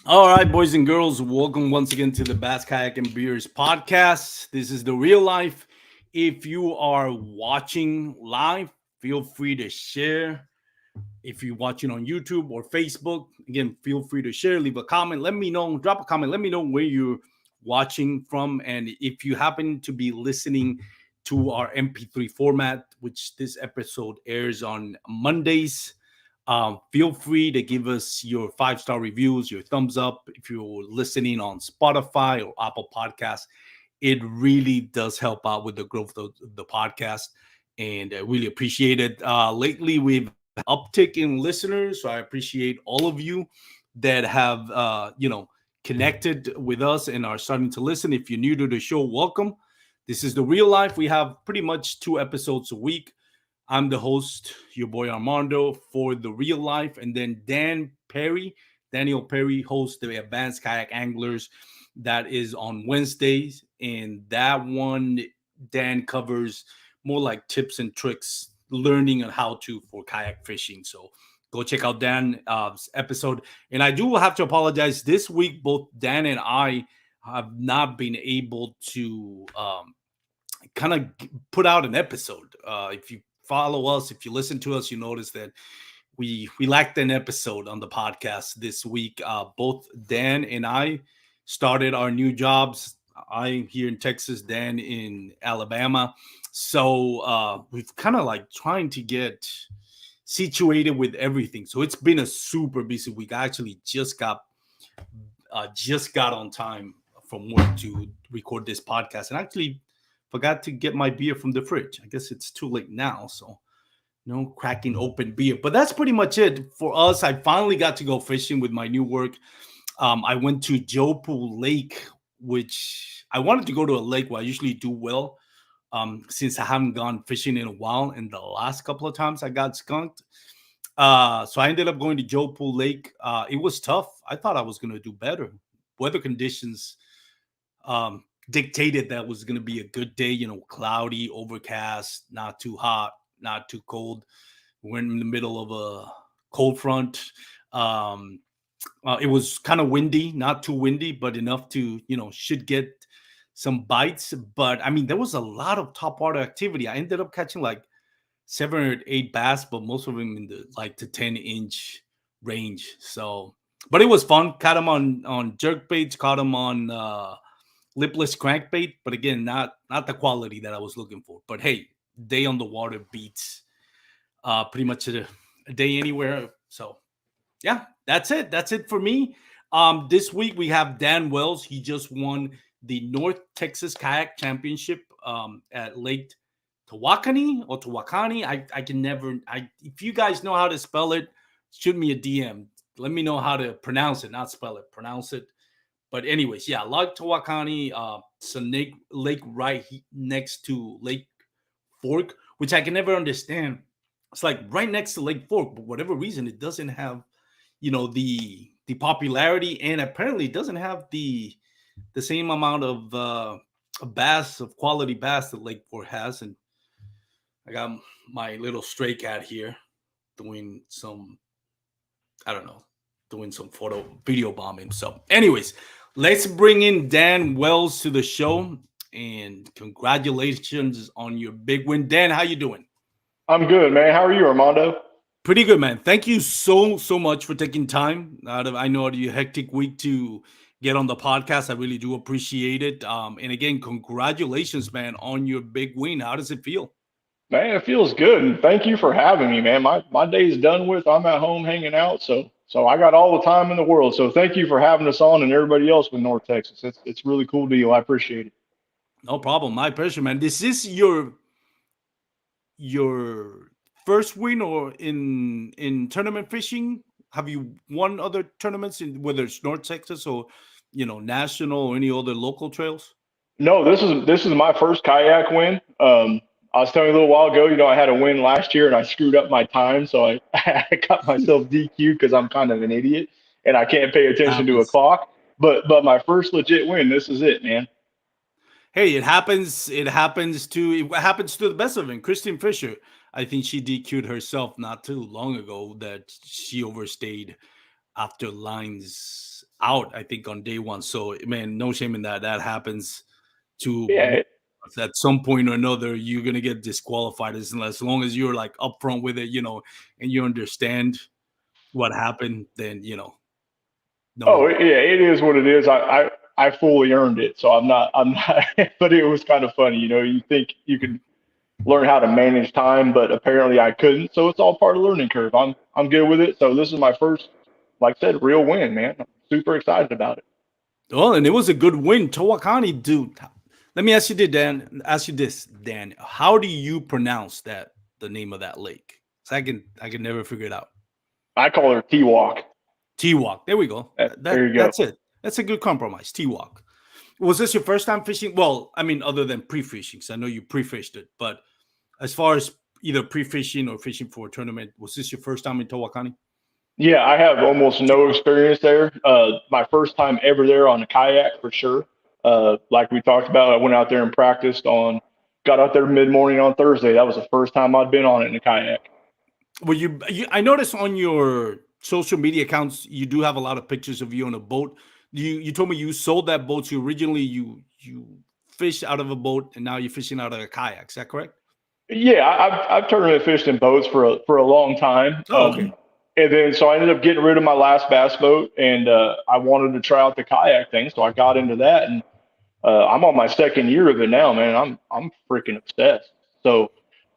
All right, boys and girls, welcome once again to the Bass Kayak and Beers podcast. This is the real life. If you are watching live, feel free to share. If you're watching on YouTube or Facebook, again, feel free to share, leave a comment, let me know, drop a comment, let me know where you're watching from. And if you happen to be listening to our MP3 format, which this episode airs on Mondays, feel free to give us your 5-star reviews, your thumbs up. If you're listening on Spotify or Apple Podcasts, it really does help out with the growth of the podcast. And I really appreciate it. Lately, we've uptick in listeners, so I appreciate all of you that have connected with us and are starting to listen. If you're new to the show, welcome. This is the real life. We have pretty much 2 episodes a week. I'm the host, your boy Armando, for the real life. And then Daniel Perry, hosts the Advanced Kayak Anglers. That is on Wednesdays. And that one, Dan covers more like tips and tricks, learning on how to for kayak fishing. So go check out Dan's episode. And I do have to apologize. This week, both Dan and I have not been able to kind of put out an episode. If you follow us, if you listen to us, you notice that we lacked an episode on the podcast this week. Both Dan and I started our new jobs. I'm here in Texas, Dan in Alabama. So we've kind of like trying to get situated with everything. So it's been a super busy week. I actually just got on time from work to record this podcast, and actually forgot to get my beer from the fridge. I guess it's too late now, so no cracking open beer. But that's pretty much it for us. I finally got to go fishing with my new work. I went to Jopu Lake, which I wanted to go to a lake where I usually do well, since I haven't gone fishing in a while. And the last couple of times I got skunked. So I ended up going to Jopu Lake. It was tough. I thought I was going to do better. Weather conditions dictated that was going to be a good day, cloudy, overcast, not too hot, not too cold. We're in the middle of a cold front. It was kind of windy, not too windy, but enough to, should get some bites. But I mean, there was a lot of top water activity. I ended up catching like 7 or 8 bass, but most of them in the like to 10-inch range. So, but it was fun. Caught them on jerk baits, caught them on lipless crankbait, but again, not the quality that I was looking for. But hey, day on the water beats pretty much a day anywhere. So yeah, that's it for me. This week we have Dan Wells. He just won the North Texas Kayak Championship at Lake Tawakoni or Tawakoni. I can never. If you guys know how to spell it, shoot me a DM. Let me know how to pronounce it, not spell it. Pronounce it. But anyways, yeah, Lake Tawakoni, it's a lake right next to Lake Fork, which I can never understand. It's like right next to Lake Fork, but whatever reason, it doesn't have, the popularity, and apparently it doesn't have the same amount of bass, of quality bass that Lake Fork has. And I got my little stray cat here doing some, I don't know, doing some video bombing. So anyways, let's bring in Dan Wells to the show, and congratulations on your big win. Dan, how you doing? I'm good, man. How are you, Armando? Pretty good, man. Thank you so much for taking time out of, I know, your hectic week to get on the podcast. I really do appreciate it. And again, congratulations, man, on your big win. How does it feel? Man, it feels good. And thank you for having me, man. My day's done with. I'm at home hanging out, so I got all the time in the world. So thank you for having us on and everybody else with North Texas. It's really cool deal. I appreciate it. No problem. My pleasure, man. This is your first win or in tournament fishing? Have you won other tournaments in whether it's North Texas or national or any other local trails? No, this is my first kayak win. I was telling you a little while ago, I had a win last year and I screwed up my time, so I, I got myself DQ'd because I'm kind of an idiot and I can't pay attention to a Happens. clock. But my first legit win, this is it, man. Hey, it happens. It happens to the best of them. Christine Fisher, I think she DQ'd herself not too long ago that she overstayed after lines out, I think on day one. So man, no shame in that. That happens to Yeah. at some point or another. You're gonna get disqualified as long as you're like upfront with it, and you understand what happened. Then Oh, no. yeah, it is what it is. I fully earned it, so I'm not. But it was kind of funny, You think you could learn how to manage time, but apparently I couldn't. So it's all part of the learning curve. I'm good with it. So this is my first, like I said, real win, man. I'm super excited about it. Well, and it was a good win. Tawakoni, dude. Let me ask you this, Dan. Ask you this, Dan. How do you pronounce the name of that lake? So I can never figure it out. I call her T Walk. T-Walk. There we go. There you go. That's it. That's a good compromise. T-Walk. Was this your first time fishing? Well, I mean, other than pre-fishing, so I know you pre-fished it, but as far as either pre-fishing or fishing for a tournament, was this your first time in Tawakoni? Yeah, I have almost no experience there. My first time ever there on a kayak for sure. Like we talked about, I went out there and practiced got out there mid morning on Thursday. That was the first time I'd been on it in a kayak. Well, I noticed on your social media accounts you do have a lot of pictures of you on a boat. You told me you sold that boat. So originally you fished out of a boat and now you're fishing out of a kayak. Is that correct? Yeah, I've tournament fished in boats for a long time. Oh, okay. And then so I ended up getting rid of my last bass boat, and I wanted to try out the kayak thing, so I got into that, and I'm on my second year of it now, man. I'm freaking obsessed. So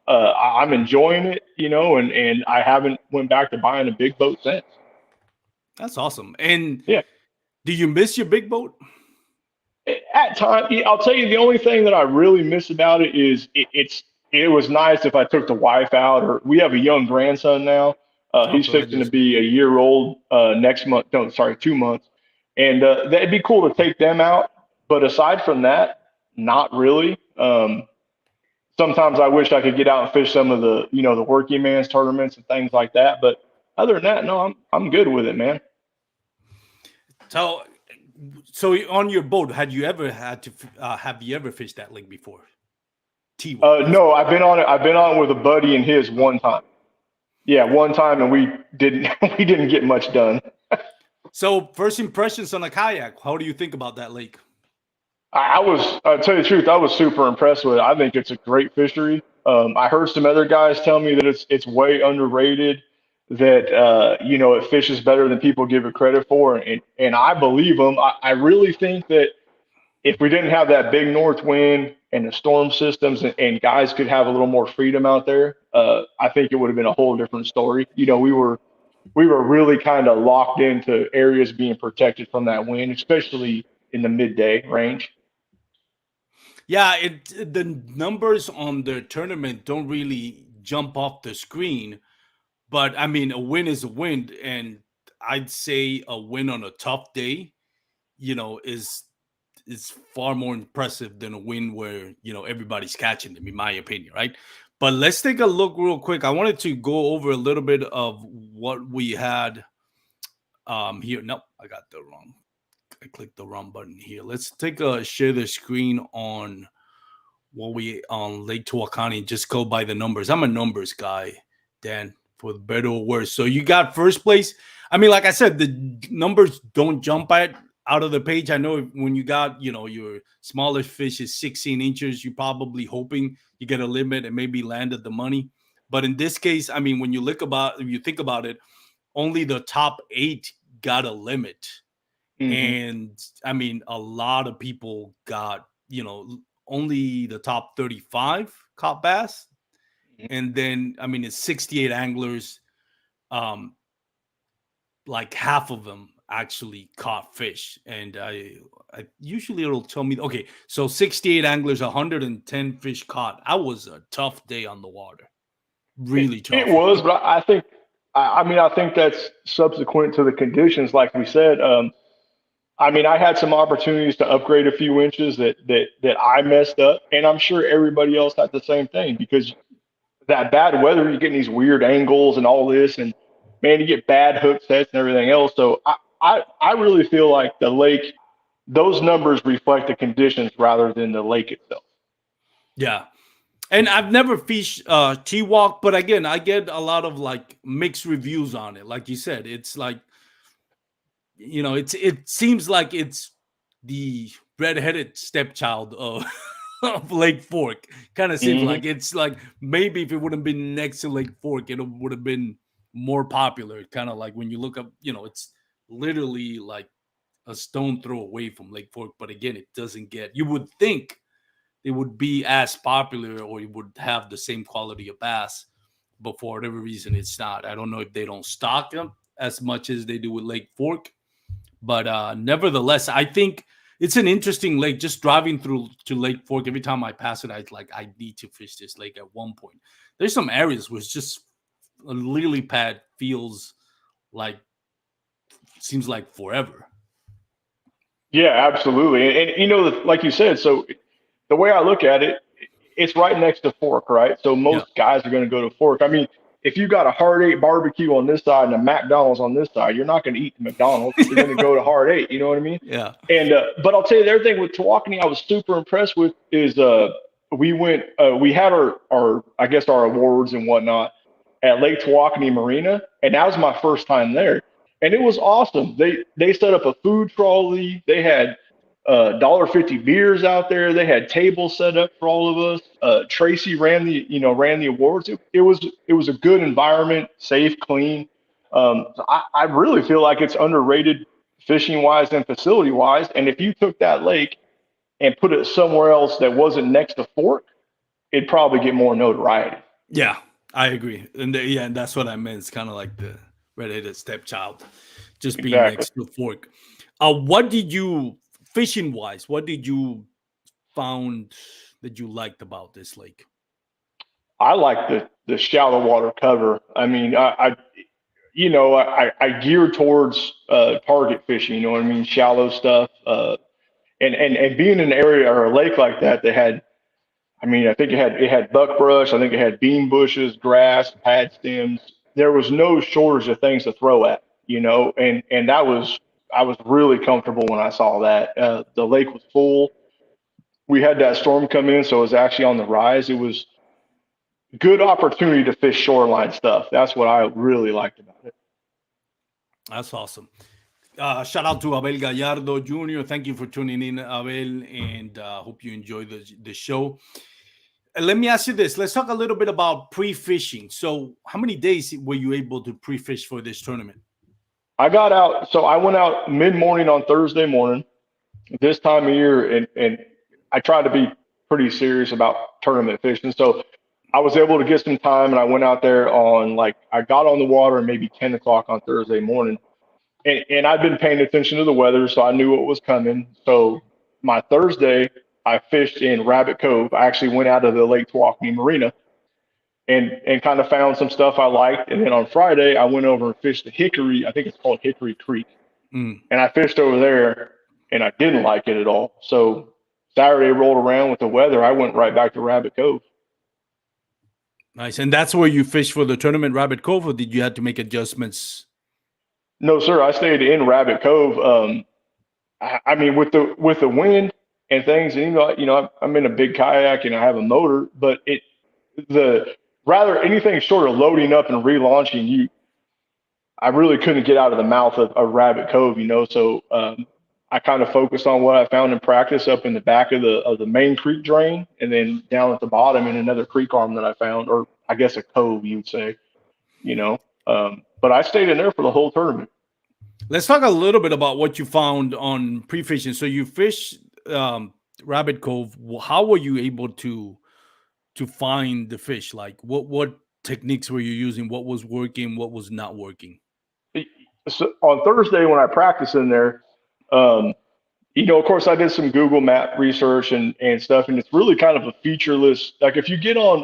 I'm enjoying it, and I haven't went back to buying a big boat since. That's awesome. And Yeah, do you miss your big boat? at time, I'll tell you the only thing that I really miss about it is it was nice if I took the wife out, or we have a young grandson now. Oh, He's go ahead. fixing to be a year old next month. No, sorry, 2 months, and that'd be cool to take them out. But aside from that, not really. Sometimes I wish I could get out and fish some of the working man's tournaments and things like that. But other than that, no, I'm good with it, man. So, so on your boat, have you ever fished that lake before? T-Walk. No, I've been on it. I've been on it with a buddy and his one time. Yeah, one time, and we didn't we didn't get much done. So, first impressions on a kayak. How do you think about that lake? I'll tell you the truth, I was super impressed with it. I think it's a great fishery. I heard some other guys tell me that it's way underrated, that it fishes better than people give it credit for, and I believe them. I really think that if we didn't have that big north wind and the storm systems, and guys could have a little more freedom out there, I think it would have been a whole different story. We were really kind of locked into areas being protected from that wind, especially in the midday range. Yeah, the numbers on the tournament don't really jump off the screen, but I mean, a win is a win, and I'd say a win on a tough day, is far more impressive than a win where everybody's catching them, in my opinion, right? But let's take a look real quick. I wanted to go over a little bit of what we had here. Nope, I clicked the wrong button here. Let's share the screen on on Lake Tawakoni. Just go by the numbers. I'm a numbers guy, Dan, for better or worse. So you got first place. I mean, like I said, the numbers don't jump out of the page. I know when you got, your smallest fish is 16 inches, you're probably hoping you get a limit and maybe landed the money. But in this case, I mean, if you think about it, only the top 8 got a limit. Hmm. And I mean, a lot of people got, only the top 35 caught bass. And then, I mean, it's 68 anglers. Like half of them actually caught fish. And I usually it'll tell me, okay, so 68 anglers, 110 fish caught. That was a tough day on the water. Really It tough. was, but I think, I think that's subsequent to the conditions, like we said. I mean, I had some opportunities to upgrade a few inches that I messed up, and I'm sure everybody else had the same thing, because that bad weather, you're getting these weird angles and all this, and man, you get bad hook sets and everything else. So I really feel like the lake, those numbers reflect the conditions rather than the lake itself. Yeah. And I've never fished T-Walk, but again, I get a lot of like mixed reviews on it. Like you said, it's like it seems like it's the redheaded stepchild of of Lake Fork. Kind of seems Hmm. like it's like maybe if it wouldn't been next to Lake Fork, it would have been more popular. Kind of like when you look up, it's literally like a stone throw away from Lake Fork. But again, it doesn't get. You would think it would be as popular or it would have the same quality of bass, but for whatever reason, it's not. I don't know if they don't stock them as much as they do with Lake Fork, but nevertheless, I think it's an interesting lake. Just driving through to Lake Fork, every time I pass it, I need to fish this lake at one point. There's some areas where it's just a lily pad feels like seems like forever. Yeah, absolutely. And like you said, so the way I look at it, it's right next to Fork, right? So Yeah, most guys are going to go to Fork. I mean, if you got a Hard Eight barbecue on this side and a McDonald's on this side, you're not going to eat the McDonald's. You're going to go to Hard Eight. You know what I mean? yeah, And but I'll tell you the other thing with Tawakoni, I was super impressed with is we had our I guess our awards and whatnot at Lake Tawakoni Marina, and that was my first time there, and it was awesome. They set up a food trolley. They had $1.50 beers out there. They had tables set up for all of us. Tracy ran the awards. It was a good environment, safe, clean. So I really feel like it's underrated fishing wise and facility wise. And if you took that lake and put it somewhere else that wasn't next to Fork, it'd probably get more notoriety. yeah. I agree, and and that's what I meant. It's kind of like the redheaded stepchild, just being Exactly. next to Fork. What did you fishing wise? What did you found that you liked about this lake? I like the shallow water cover. I mean, I gear towards target fishing. You know what I mean? Shallow stuff. And being in an area or a lake like that that had, I mean, I think it had buckbrush. I think it had bean bushes, grass, pad stems. There was no shortage of things to throw at, and that was I was really comfortable when I saw that. The lake was full. We had that storm come in, so it was actually on the rise. It was good opportunity to fish shoreline stuff. That's what I really liked about it. That's awesome. Shout out to Abel Gallardo Jr. Thank you for tuning in, Abel, and hope you enjoy the show. Let me ask you this. Let's talk a little bit about pre-fishing. So, how many days were you able to pre-fish for this tournament? I went out mid morning on Thursday morning, this time of year, and I try to be pretty serious about tournament fishing. So I was able to get some time, and I went out there I got on the water at maybe 10 o'clock on Thursday morning, and I've been paying attention to the weather, so I knew what was coming. So my Thursday, I fished in Rabbit Cove. I actually went out of the Lake Tawakoni Marina and kind of found some stuff I liked. And then on Friday, I went over and fished the Hickory. I think it's called Hickory Creek, Mm, and I fished over there, and I didn't like it at all. So Saturday rolled around with the weather. I went right back to Rabbit Cove. nice. And that's where you fished for the tournament, Rabbit Cove, or did you have to make adjustments? No, sir, I stayed in Rabbit Cove. I mean, with the wind and things, and I'm in a big kayak and I have a motor, but the rather anything short of loading up and relaunching, I really couldn't get out of the mouth of Rabbit Cove, So I kind of focused on what I found in practice up in the back of the main creek drain, and then down at the bottom in another creek arm that I found, or I guess a cove you'd say, you know. But I stayed in there for the whole tournament. Let's talk a little bit about what you found on pre-fishing. So you fish Rabbit Cove. How were you able to find the fish? Like what techniques were you using? What was working? What was not working? So on Thursday when I practiced in there, um, of course, I did some Google Map research and stuff, and it's really kind of a featureless. Like if you get on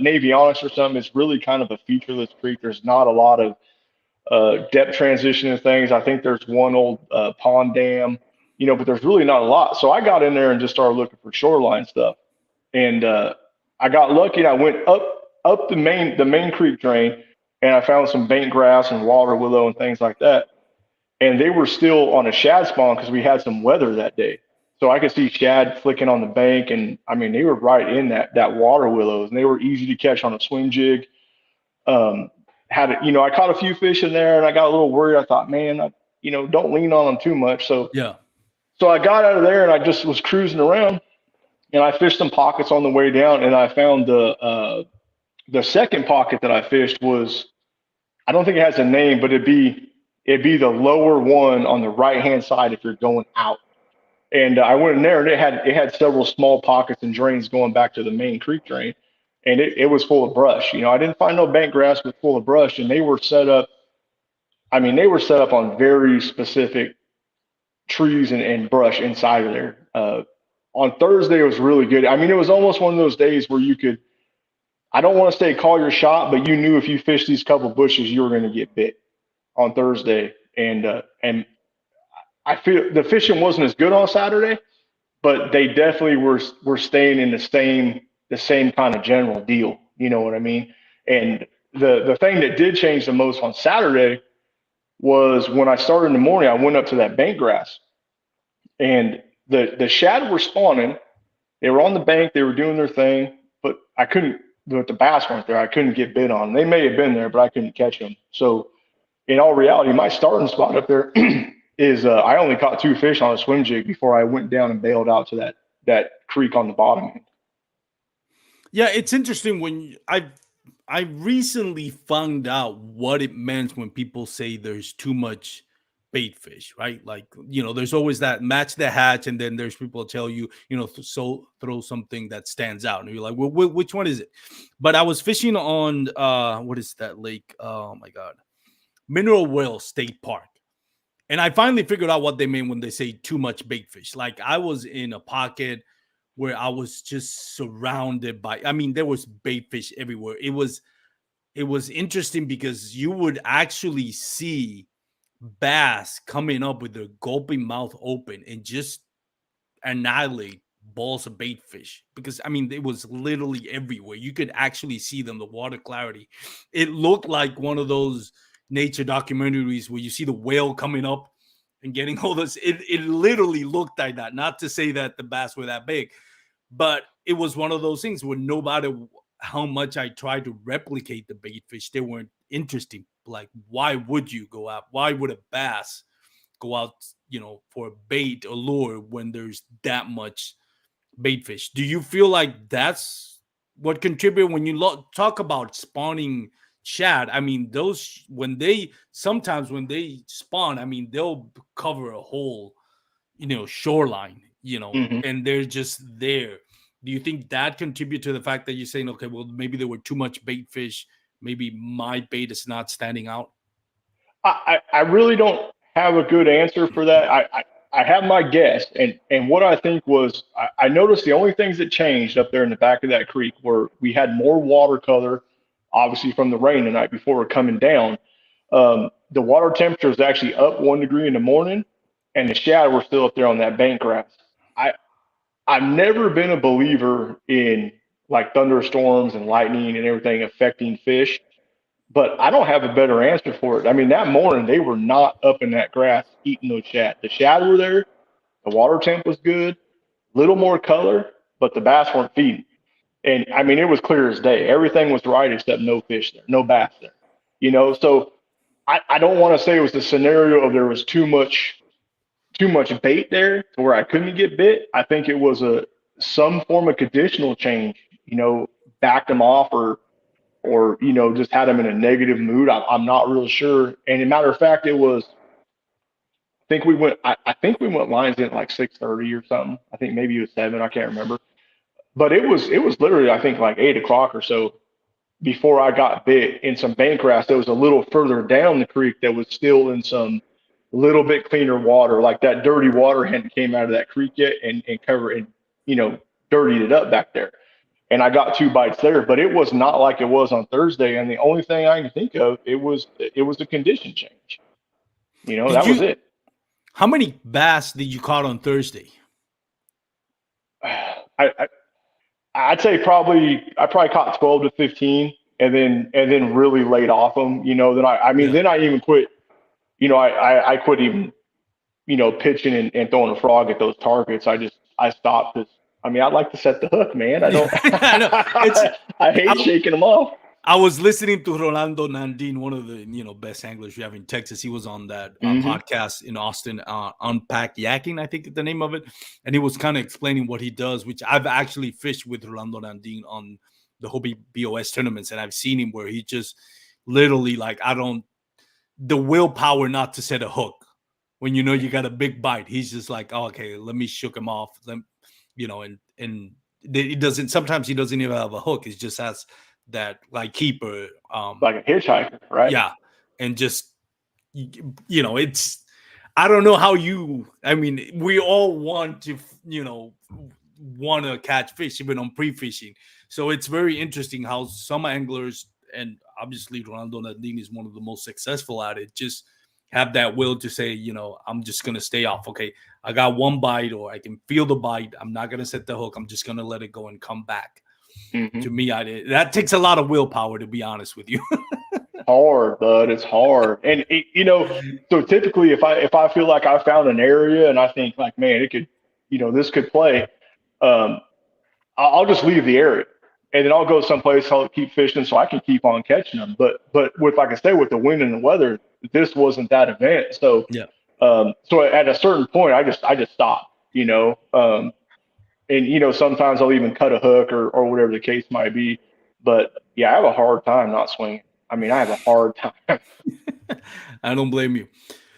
Navionics or something, it's really kind of a featureless creek. There's not a lot of depth transition and things. I think there's one old pond dam, but there's really not a lot. So I got in there and just started looking for shoreline stuff, and I got lucky. And I went up the main creek drain, and I found some bait grass and water willow and things like that, and they were still on a shad spawn because we had some weather that day. So I could see shad flicking on the bank, and I mean they were right in that water willows, and they were easy to catch on a swim jig. Um, I caught a few fish in there, and I got a little worried. I thought, man, don't lean on them too much. So Yeah. I got out of there and I just was cruising around and I fished some pockets on the way down and I found the second pocket that I fished was, I don't think it has a name, but it'd be the lower one on the right hand side if you're going out. And I went in there and it had several small pockets and drains going back to the main creek drain, and it was full of brush. I didn't find no bank grass, but full of brush, and they were set up. I mean, they were set up on very specific trees and brush inside of there. On Thursday, it was really good. I mean, it was almost one of those days where you could, I don't want to say call your shot, but you knew if you fished these couple bushes, you were going to get bit on Thursday. And I feel the fishing wasn't as good on Saturday, but they definitely were staying in the same kind of general deal. You know what I mean? And the thing that did change the most on Saturday was when I started in the morning, I went up to that bank grass and the shad were spawning. They were on the bank, they were doing their thing, but the bass weren't there. I couldn't get bit on. They may have been there, but I couldn't catch them. So in all reality, my starting spot up there is I only caught 2 fish on a swim jig before I went down and bailed out to that creek on the bottom. Yeah, it's interesting when I recently found out what it meant when people say there's too much bait fish, right? Like, there's always that match the hatch, and then there's people tell you, so throw something that stands out, and you're like, well, which one is it? But I was fishing on what is that lake? Oh my God, Mineral Well State Park. And I finally figured out what they mean when they say too much bait fish. Like, I was in a pocket where I was just surrounded by, I mean, there was bait fish everywhere. It was interesting because you would actually see bass coming up with their gulping mouth open and just annihilate balls of bait fish, because I mean, it was literally everywhere. You could actually see them, the water clarity. It looked like one of those nature documentaries where you see the whale coming up and getting all this. It literally looked like that. Not to say that the bass were that big, but it was one of those things where no matter how much I tried to replicate the bait fish, they weren't interesting. Like, why would you go out? Why would a bass go out, for a bait or lure when there's that much bait fish? Do you feel like that's what contributed when you talk about spawning shad? I mean, those when they spawn, I mean, they'll cover a whole, shoreline, Mm-hmm. and they're just there. Do you think that contribute to the fact that you're saying, okay, well, maybe there were too much bait fish, maybe my bait is not standing out? I really don't have a good answer for that. I have my guess, and what I think was I noticed the only things that changed up there in the back of that creek were we had more watercolor, obviously from the rain the night before coming down. The water temperature was actually up 1 degree in the morning, and the shad were still up there on that bank grass. I I've never been a believer in like thunderstorms and lightning and everything affecting fish, but I don't have a better answer for it. I mean, that morning they were not up in that grass eating those shad. The shad were there, the water temp was good, little more color, but the bass weren't feeding. And I mean, it was clear as day. Everything was right except no fish there, no bass there. So I don't want to say it was the scenario of there was too much bait there to where I couldn't get bit. I think it was some form of conditional change, backed them off or just had them in a negative mood. I'm not real sure. And as a matter of fact, it was. I think we went lines in at like 6:30 or something. I think maybe it was 7. I can't remember. But it was literally I think like 8 o'clock or so before I got bit in some bank grass that was a little further down the creek that was still in some little bit cleaner water. Like that dirty water hadn't came out of that creek yet and covered and dirtied it up back there. And I got 2 bites there, but it was not like it was on Thursday. And the only thing I can think of, it was a condition change. Did That was you? it. How many bass did you caught on Thursday? I I'd say I probably caught 12 to 15 and then really laid off them. Then I mean Yeah. then I even quit. I quit even pitching and throwing a frog at those targets. I stopped because I mean I like to set the hook, man. I don't. I know. It's I hate I, shaking them off. I was listening to Rolando Nandin, one of the best anglers you have in Texas. He was on that Hmm. podcast in Austin, Unpack Yakking, I think the name of it, and he was kind of explaining what he does, which I've actually fished with Rolando Nandin on the Hobie BOS tournaments, and I've seen him where he just literally like I don't the willpower not to set a hook when you got a big bite. He's just like, oh, okay, let me shook him off. And it doesn't. Sometimes he doesn't even have a hook. He just has that like keeper. Like a hitchhiker, right? Yeah, and just it's. I don't know how you. I mean, we all want to want to catch fish even on pre-fishing. So it's very interesting how some anglers, and obviously Ronaldo Nadine is one of the most successful at it, just have that will to say, I'm just gonna stay off. Okay, I got one bite, or I can feel the bite. I'm not gonna set the hook. I'm just gonna let it go and come back. Hmm. To me, that takes a lot of willpower, to be honest with you. Hard, bud. It's hard. And so typically if I feel like I found an area and I think like, man, it could, this could play, um, I'll just leave the area and then I'll go someplace. I'll keep fishing so I can keep on catching them. But with, like I say, with the wind and the weather, this wasn't that event. So Yeah. so at a certain point, I just stopped. And sometimes I'll even cut a hook or whatever the case might be. But yeah, I have a hard time not swinging. I mean, I have a hard time. I don't blame you.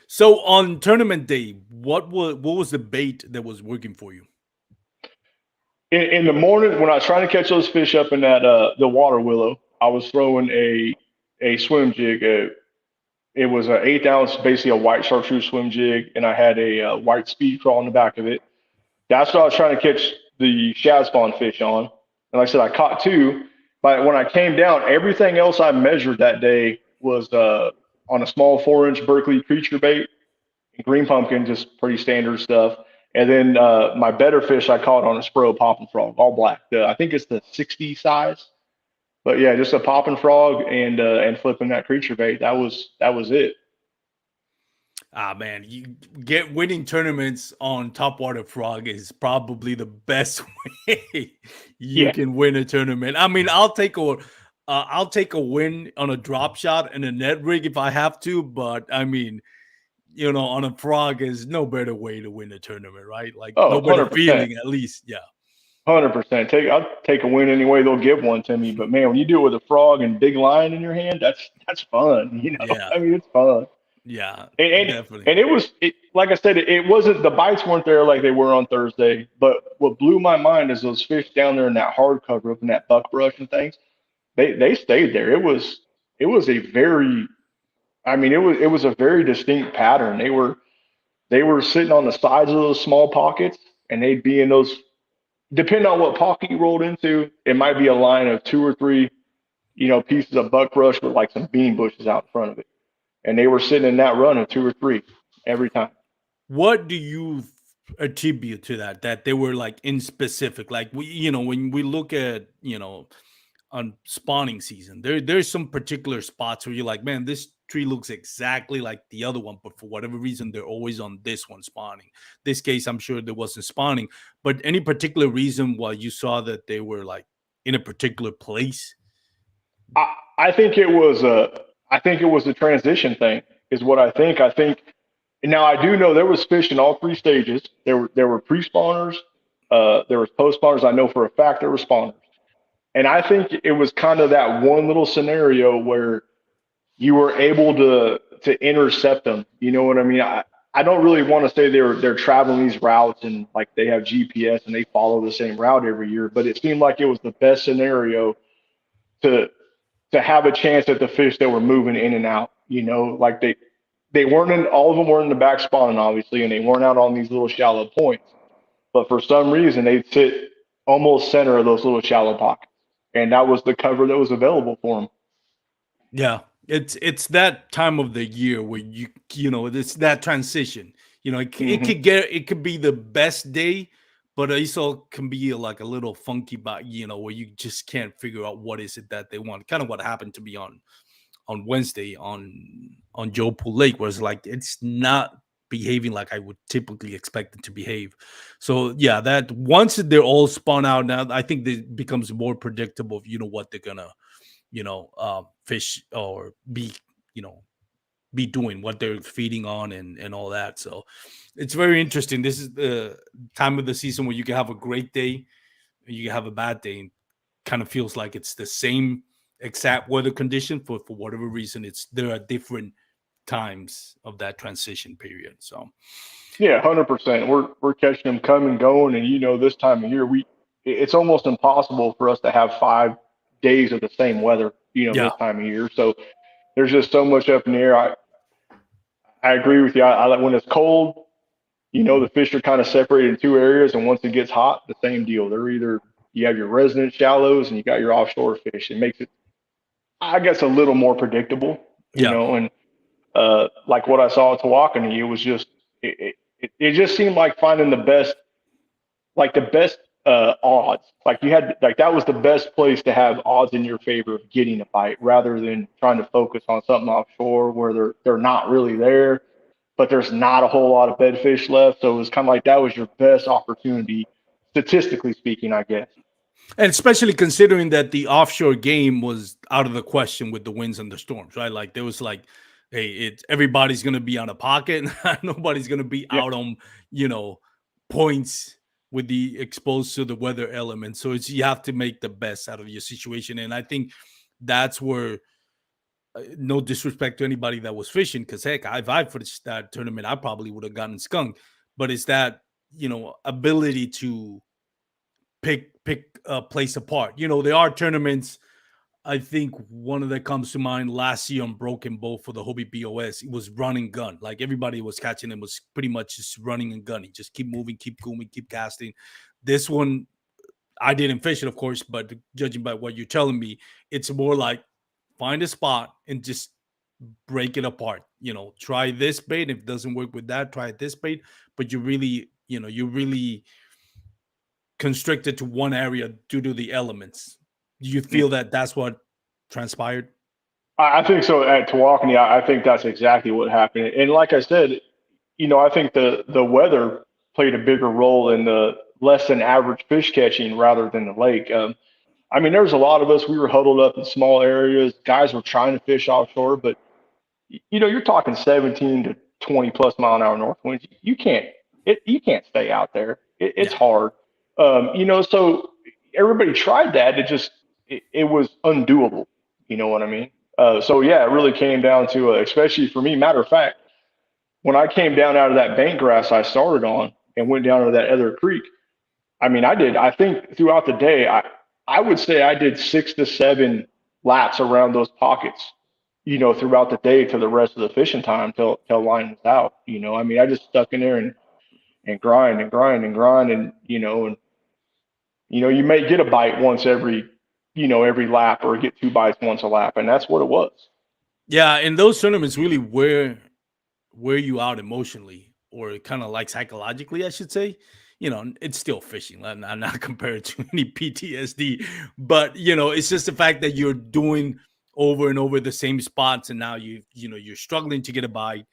So on tournament day, what was the bait that was working for you? In the morning when I was trying to catch those fish up in that the water willow, I was throwing a swim jig. It was an 8 ounce, basically a white chartreuse swim jig, and I had a white speed crawl in the back of it. That's what I was trying to catch the shad spawn fish on. And like I said, I caught two. But when I came down, everything else I measured that day was on a small 4 inch Berkeley creature bait, green pumpkin, just pretty standard stuff. And then my better fish I caught on a Spro popping frog, all black. I think it's the 60 size. But yeah, just a popping frog and flipping that creature bait. That was it. Ah man, you get winning tournaments on topwater frog is probably the best way you Yeah. can win a tournament. I mean, I'll take a win on a drop shot and a net rig if I have to, but I mean, on a frog is no better way to win a tournament, right? Like Oh, no better 100%. feeling, at least. Yeah, 100%. I'll take a win any way they'll give one to me. But man, when you do it with a frog and big line in your hand, that's fun. yeah, I mean, it's fun. yeah, And and, definitely. and like I said, it wasn't, the bites weren't there like they were on Thursday. But what blew my mind is those fish down there in that hard cover up in that buckbrush and things. They stayed there. It was a very, I mean, it was a very distinct pattern. They were sitting on the sides of those small pockets, and they'd be in those. Depending on what pocket you rolled into, it might be a line of two or three, pieces of buckbrush with like some bean bushes out in front of it, and they were sitting in that run of two or three every time. What do you attribute to that? That they were like in specific, like when we look at on spawning season, there's some particular spots where you're like, man, this tree looks exactly like the other one, but for whatever reason, they're always on this one spawning. This case, I'm sure there wasn't spawning, but any particular reason why you saw that they were like in a particular place? I think it was a transition thing, is what I think. I think now I do know there was fish in all three stages. There were pre-spawners, there was post-spawners. I know for a fact there were spawners, and I think it was kind of that one little scenario where you were able to intercept them. You know what I mean? I don't really want to say they're traveling these routes and like they have GPS and they follow the same route every year, but it seemed like it was the best scenario to to have a chance at the fish that were moving in and out. Like they weren't in, all of them were in the back spawning obviously, and they weren't out on these little shallow points. But for some reason they'd sit almost center of those little shallow pockets, and that was the cover that was available for them. Yeah, it's that time of the year where it's that transition. Hmm. It could be the best day, but it also can be like a little funky, but where you just can't figure out what is it that they want. Kind of what happened to me on Wednesday on Joe Pool Lake, where it's like it's not behaving like I would typically expect it to behave. So yeah, that once they're all spun out now, I think it becomes more predictable. What they're gonna fish or be doing what they're feeding on and all that. So it's very interesting. This is the time of the season where you can have a great day, and you can have a bad day, and kind of feels like it's the same exact weather condition for whatever reason. There are different times of that transition period. So Yeah, 100%. We're catching them coming and going, and this time of year it's almost impossible for us to have 5 days of the same weather. yeah, This time of year. So there's just so much up in the air. I agree with you. I like when it's cold. The fish are kind of separated in two areas, and once it gets hot, the same deal. They're either you have your resident shallows and you got your offshore fish. It makes it, I guess, a little more predictable. yeah. And like what I saw at Tawakoni, it was just it just seemed like finding the best odds. Like you had like that was the best place to have odds in your favor of getting a bite, rather than trying to focus on something offshore where they're not really there, but there's not a whole lot of bedfish left. So it was kind of like that was your best opportunity, statistically speaking, I guess. And especially considering that the offshore game was out of the question with the winds and the storms, right? Like there was like, hey, everybody's gonna be on a pocket, nobody's gonna be Yeah. out on points with the exposed to the weather element. So you have to make the best out of your situation, and I think that's where no disrespect to anybody that was fishing, because heck, if I finished that tournament, I probably would have gotten skunked. But it's that ability to pick a place apart. There are tournaments. I think one of that comes to mind last year on Broken Bow for the Hobie BOS. It was run and gun. Like everybody was catching it was pretty much just running and gunning. Just keep moving, keep going, keep casting. This one, I didn't fish it, of course, but judging by what you're telling me, it's more like find a spot and just break it apart. Try this bait. If it doesn't work with that, try this bait. But you're really constricted to one area due to the elements. Do you feel that that's what transpired? I think so at Tawakoni. I think that's exactly what happened. And like I said, I think the weather played a bigger role in the less than average fish catching rather than the lake. I mean, there was a lot of us. We were huddled up in small areas. Guys were trying to fish offshore, but you're talking 17 to 20 plus mile an hour north winds. You can't stay out there. It's Yeah. hard. So everybody tried that. It was undoable. You know what I mean? So yeah, it really came down to, especially for me. Matter of fact, when I came down out of that bank grass I started on and went down to that other creek, I mean, I think throughout the day, I would say I did 6 to 7 laps around those pockets, throughout the day to the rest of the fishing time till line was out. I mean, I just stuck in there and grind and grind and grind and you may get a bite once every lap, or get 2 bites once a lap, and that's what it was. Yeah, and those tournaments really wear you out emotionally, or kind of like psychologically, I should say. It's still fishing. I'm not compared to any PTSD, but it's just the fact that you're doing over and over the same spots, and now you're struggling to get a bite.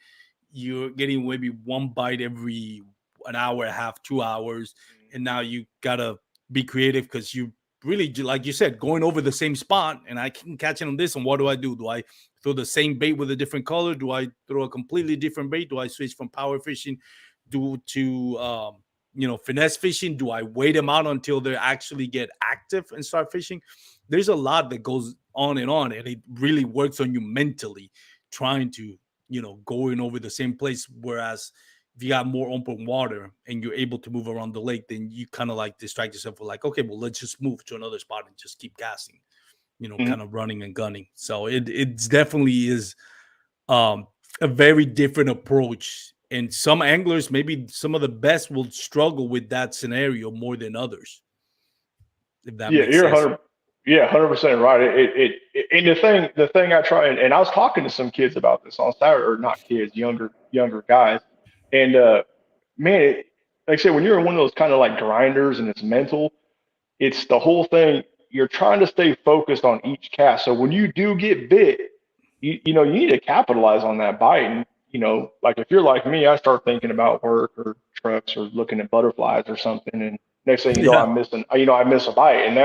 You're getting maybe one bite every an hour and a half, 2 hours, and now you gotta be creative because you really, like you said, going over the same spot, and I can catch it on this. And what do I do? Do I throw the same bait with a different color? Do I throw a completely different bait? Do I switch from power fishing to finesse fishing? Do I wait them out until they actually get active and start fishing? There's a lot that goes on, and it really works on you mentally, trying to going over the same place. Whereas if you got more open water and you're able to move around the lake, then you kind of like distract yourself with like, okay, well, let's just move to another spot and just keep casting, Mhm. kind of running and gunning. So it's definitely is a very different approach. And some anglers, maybe some of the best, will struggle with that scenario more than others, if that Yeah, makes you're sense. 100% right. And the thing I try, and I was talking to some kids about this on Saturday, or not kids, younger guys, and man, like I said, when you're in one of those kind of like grinders and it's mental, it's the whole thing. You're trying to stay focused on each cast. So when you do get bit, you need to capitalize on that bite. And like if you're like me, I start thinking about work or trucks or looking at butterflies or something, and next thing you know, Yeah. I'm missing. I miss a bite, and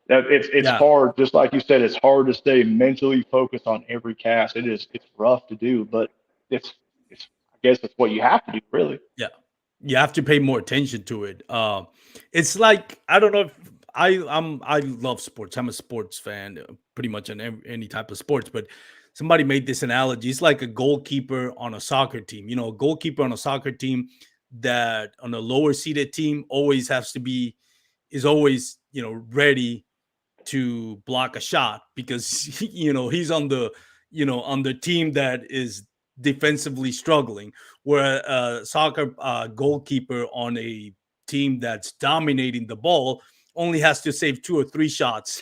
It's Yeah. hard, just like you said, it's hard to stay mentally focused on every cast. It's rough to do, but it's I guess it's what you have to do, really. Yeah. You have to pay more attention to it. It's like I don't know if I love sports. I'm a sports fan, pretty much in any type of sports. But somebody made this analogy. It's like a goalkeeper on a soccer team. You know, a goalkeeper on a soccer team that on a lower seeded team always has to be is always ready to block a shot because he's on the on the team that is defensively struggling, where a soccer goalkeeper on a team that's dominating the ball only has to save 2 or 3 shots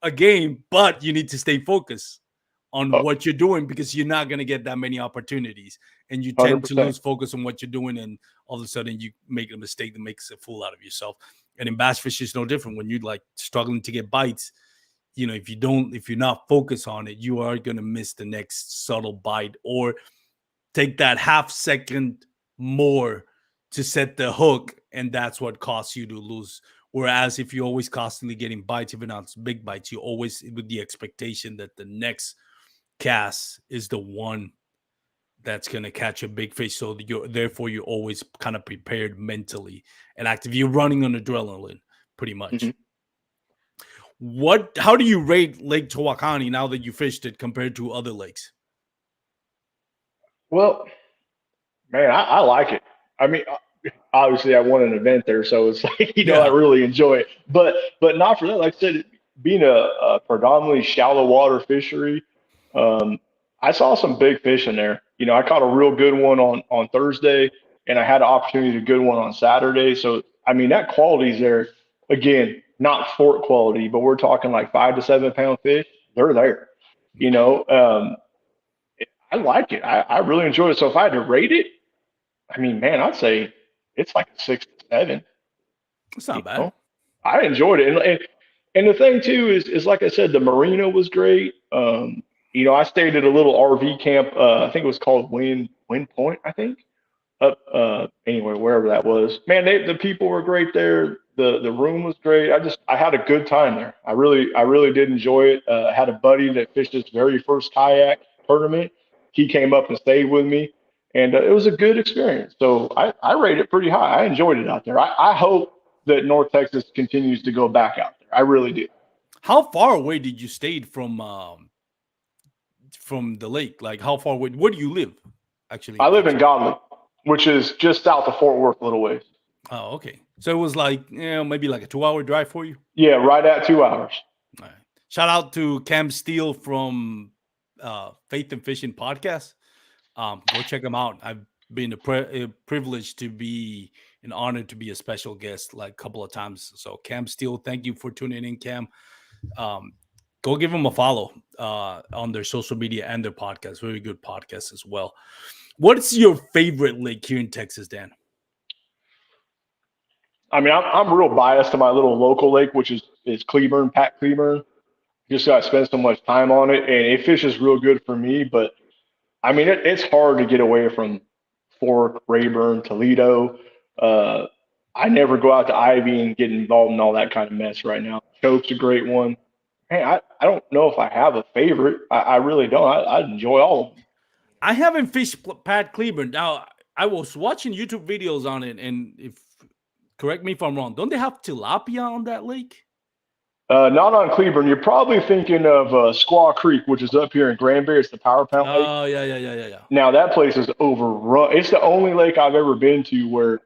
a game, but you need to stay focused on Oh, what you're doing because you're not going to get that many opportunities, and you tend to 100%. lose focus on what you're doing, and all of a sudden you make a mistake that makes a fool out of yourself. And in bass fishing is no different. When you're like struggling to get bites, if you're not focused on it, you are going to miss the next subtle bite or take that half second more to set the hook, and that's what costs you to lose. Whereas if you're always constantly getting bites, even on big bites, you always with the expectation that the next cast is the one that's going to catch a big fish. So you're always kind of prepared mentally and active. You're running on adrenaline pretty Hmm. much. How do you rate Lake Tawakoni now that you fished it compared to other lakes? Well, man, I like it. I mean, obviously, I won an event there, so it's like I Yeah. really enjoy it. But not for that. Like I said, being a predominantly shallow water fishery, um, I saw some big fish in there. I caught a real good one on Thursday, and I had an opportunity to good one on Saturday. So I mean, that quality's there. Again, not fort quality, but we're talking like 5 to 7 pound fish. They're there. You know, um, I like it. I really enjoyed it. So if I had to rate it, I mean, man, I'd say it's like a 6 to 7. It's You not bad. know, I enjoyed it, and the thing too is like I said, the marina was great. I stayed at a little RV camp. I think it was called Wind Point. I think up anyway wherever that was. Man, the people were great there. The room was great. I had a good time there. I really did enjoy it. I had a buddy that fished his very first kayak tournament. He came up and stayed with me, and it was a good experience. So I rate it pretty high. I enjoyed it out there. I hope that North Texas continues to go back out there. I really do. How far away did you stay from the lake? Like how far away? Where do you live? Actually, I in live in Texas. Godley, which is just south of Fort Worth, a little ways. Oh, okay. So it was like maybe like a 2 hour drive for you. Yeah, right at 2 hours. All right. Shout out to Cam Steele from Faith and Fishing Podcast. Go check them out. I've been a privilege to be an honor to be a special guest like a couple of times. So Cam Steele, thank you for tuning in, Cam. Um, Go give them a follow on their social media and their podcast. Very good podcast as well. What's your favorite lake here in Texas, Dan? I mean, I'm real biased to my little local lake, which is Cleburne, Pat Cleburne. Just got to spend so much time on it, and it fishes real good for me. But I mean, it's hard to get away from Fork, Rayburn, Toledo. Uh, I never go out to Ivy and get involved in all that kind of mess right now. Choke's a great one. Hey, I don't know if I have a favorite. I really don't. I enjoy all of them. I haven't fished Pat Cleburne. Now, I was watching YouTube videos on it, and if correct me if I'm wrong, don't they have tilapia on that lake? Not on Cleburne. You're probably thinking of Squaw Creek, which is up here in Granbury. It's the Power Plant Lake. Oh, yeah. Now that place is overrun. It's the only lake I've ever been to where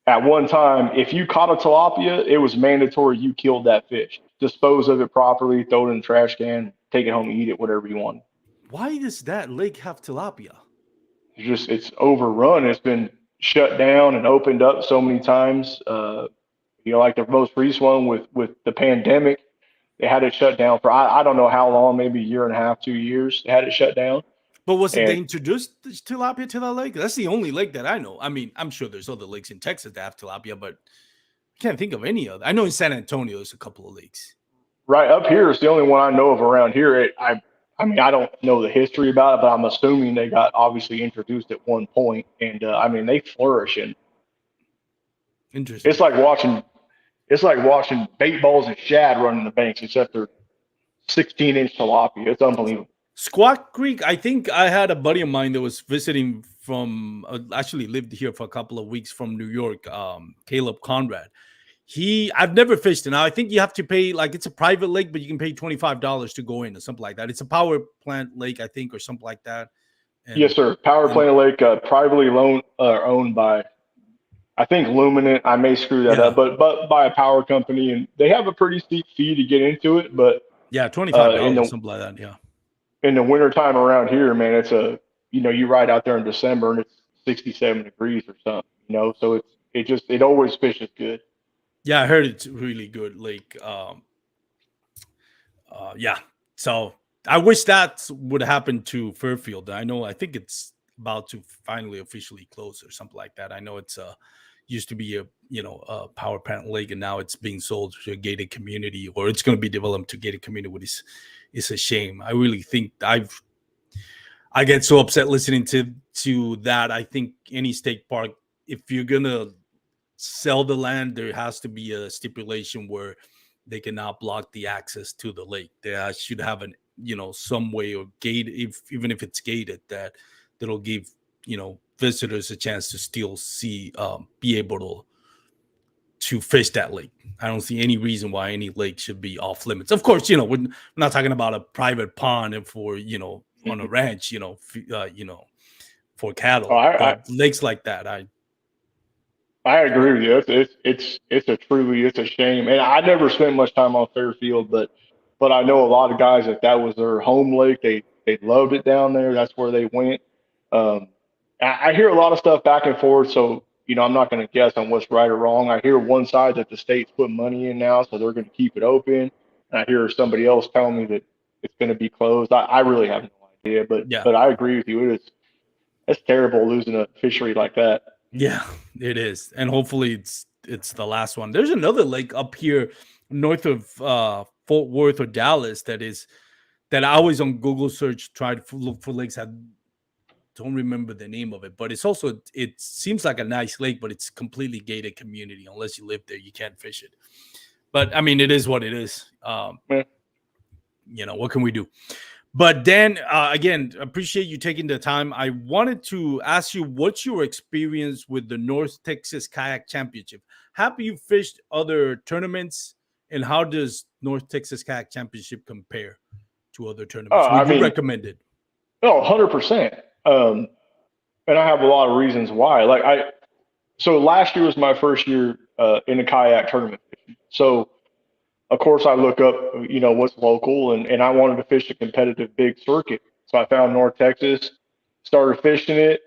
at one time, if you caught a tilapia, it was mandatory you killed that fish, dispose of it properly, throw it in the trash can, take it home, eat it, whatever you want. Why does that lake have tilapia? It's overrun. It's been shut down and opened up so many times. Like the most recent one with the pandemic, they had it shut down for I don't know how long, maybe a year and a half, 2 years. They had it shut down. But was it they And introduced tilapia to that lake? That's the only lake that I know. I mean, I'm sure there's other lakes in Texas that have tilapia, but I can't think of any other. I know in San Antonio there's a couple of lakes. right up here is the only one I know of around here. I mean, I don't know the history about it, but I'm assuming they got obviously introduced at one point, and I mean they flourish, and Interesting. it's like watching it's like watching bait balls and shad running the banks, except they're 16-inch tilapia. It's unbelievable. Squaw Creek, I think I had a buddy of mine that was visiting from, actually lived here for a couple of weeks from New York, Caleb Conrad. I've never fished it. Now I think you have to pay, like, it's a private lake, but you can pay $25 to go in or something like that. It's a power plant lake, I think, or something like that. And, Yes, sir. Power plant lake, privately owned by, I think, Luminant. I may screw that up, but by a power company, and they have a pretty steep fee to get into it. But yeah, $25, something like that. Yeah. In the wintertime around here, man, it's you ride out there in December and it's 67 degrees or something, so it always fishes good. Yeah, I heard it's really good lake. Yeah. So I wish that would happen to Fairfield. I think it's about to finally officially close or something like that. I know it's used to be a power plant lake, and now it's being sold to a gated community, or it's going to be developed to gated community, which is a shame. I really think I get so upset listening to that. I think any state park, if you're gonna sell the land, there has to be a stipulation where they cannot block the access to the lake. They should have some way, or gate, even if it's gated, that'll give visitors a chance to still be able to fish that lake. I don't see any reason why any lake should be off limits. Of course, we're not talking about a private pond and for on a ranch, for cattle. But lakes like that, I agree with you. It's a shame. And I never spent much time on Fairfield, but I know a lot of guys that was their home lake. They loved it down there. That's where they went. I hear a lot of stuff back and forth, so I'm not going to guess on what's right or wrong. I hear one side that the state's put money in now, so they're going to keep it open. And I hear somebody else telling me that it's going to be closed. I really have no idea, but I agree with you. It's terrible losing a fishery like that. Yeah, it is, and hopefully it's the last one. There's another lake up here north of Fort Worth or Dallas that I always on Google search try to look for lakes. I don't remember the name of it, but it seems like a nice lake, but it's completely gated community. Unless you live there, you can't fish it. But I mean, it is what it is. What can we do? But Dan, again, appreciate you taking the time. I wanted to ask you, what's your experience with the North Texas Kayak Championship? Have you fished other tournaments, and how does North Texas Kayak Championship compare to other tournaments? Would you recommend it? Oh, 100%. And I have a lot of reasons why. So last year was my first year in a kayak tournament. So of course I look up, what's local, and I wanted to fish a competitive big circuit. So I found North Texas, started fishing it,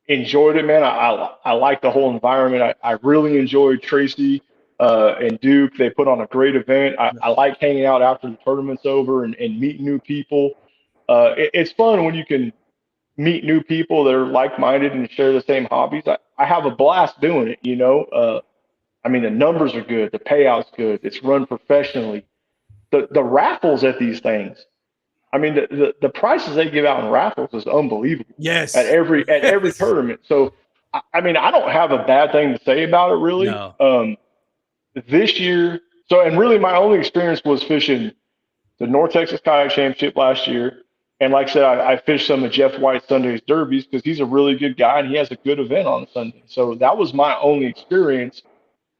enjoyed it, man. I like the whole environment. I really enjoyed Tracy and Duke. They put on a great event. I like hanging out after the tournament's over and meeting new people. It's fun when you can meet new people that are like-minded and share the same hobbies. I have a blast doing it, I mean, the numbers are good. The payout's good. It's run professionally. The raffles at these things, I mean, the prices they give out in raffles is unbelievable. Yes. At every tournament. So, I mean, I don't have a bad thing to say about it, really. No. This year, and really my only experience was fishing the North Texas Kayak Championship last year. And like I said, I fished some of Jeff White's Sunday's Derbies because he's a really good guy and he has a good event on Sunday. So that was my only experience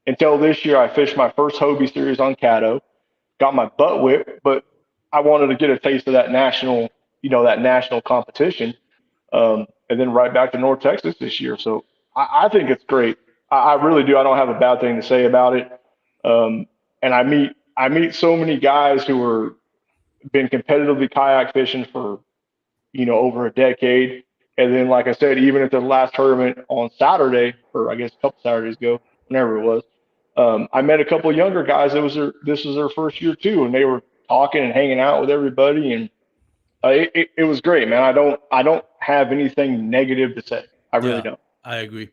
until this year. I fished my first Hobie Series on Caddo, got my butt whipped, but I wanted to get a taste of that national competition. And then right back to North Texas this year. So I think it's great. I really do. I don't have a bad thing to say about it. And I meet so many guys who are been competitively kayak fishing for, over a decade. And then, like I said, even at the last tournament on Saturday, or I guess a couple Saturdays ago, whenever it was, I met a couple of younger guys. This was their first year too. And they were talking and hanging out with everybody. And it was great, man. I don't have anything negative to say. I really don't. I agree.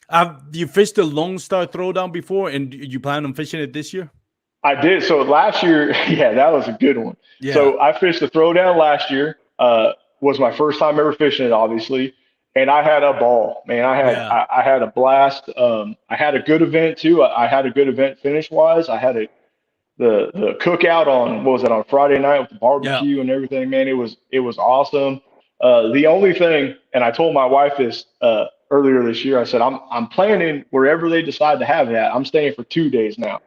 Have you fished the Lone Star Throwdown before, and you plan on fishing it this year? I did. So last year, yeah, that was a good one. Yeah. So I fished the Throwdown last year. Was my first time ever fishing it, obviously. and I had a ball, man. Yeah, I had a blast. I had a good event too. I had a good event finish wise. I had the cookout on, what was it, on Friday night with the yeah, barbecue and everything, man. It was awesome. The only thing, and I told my wife this earlier this year, I said I'm planning wherever they decide to have that. I'm staying for 2 days now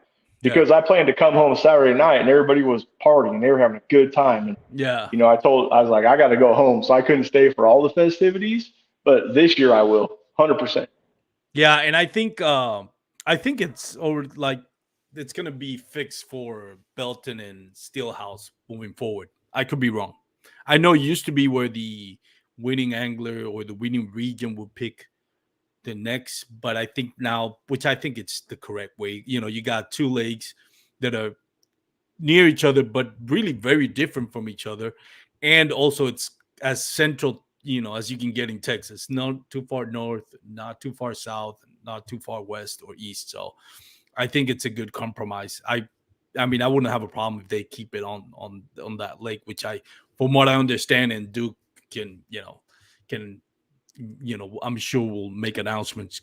yeah, because I planned to come home Saturday night and everybody was partying. They were having a good time, and yeah, I was like, I got to go home, so I couldn't stay for all the festivities. But this year I will, 100%. yeah. And I think it's over like it's gonna be fixed for Belton and Steelhouse moving forward. I could be wrong. I know it used to be where the winning angler or the winning region would pick the next, but I think now, which I think it's the correct way. You got two lakes that are near each other, but really very different from each other, and also it's as central, as you can get in Texas. Not too far north, not too far south, not too far west or east. So I think it's a good compromise. I mean, I wouldn't have a problem if they keep it on that lake, which from what I understand, and Duke can can I'm sure we'll make announcements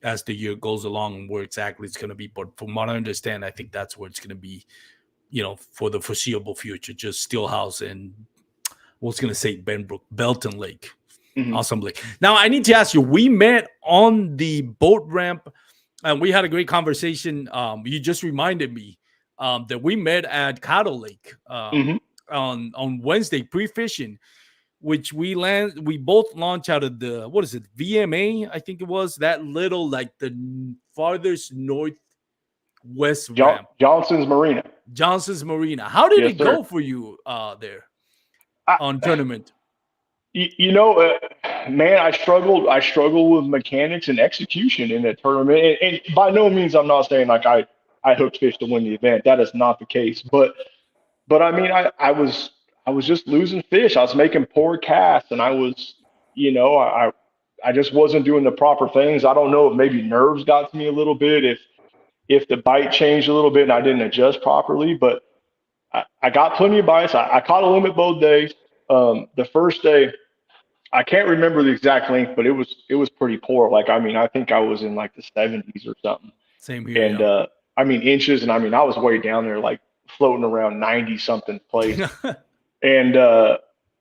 as the year goes along and where exactly it's going to be. But from what I understand, I think that's where it's going to be, for the foreseeable future. Just Steelhouse and what's going to say Benbrook, Belton Lake. Hmm. Awesome lake. Now, I need to ask you, we met on the boat ramp and we had a great conversation. You just reminded me that we met at Cattle Lake Hmm. on Wednesday pre-fishing, which we both launched out of the, what is it, VMA, I think it was, that little, like the farthest northwest ramp, Johnson's Marina. Johnson's Marina. How did Yes, it sir. go for you there I, on tournament? you know, man, I struggled with mechanics and execution in that tournament. And by no means, I'm not saying like I hooked fish to win the event. That is not the case. But I mean, I was just losing fish. I was making poor casts, and I was, you know, I just wasn't doing the proper things. I don't know if maybe nerves got to me a little bit, if the bite changed a little bit and I didn't adjust properly. But I got plenty of bites. I caught a limit both days. The first day, I can't remember the exact length, but it was pretty poor. Like, I mean, I think I was in like the 70s or something. Same here, And I mean inches, and I mean I was way down there, like floating around 90 something place. yeah. And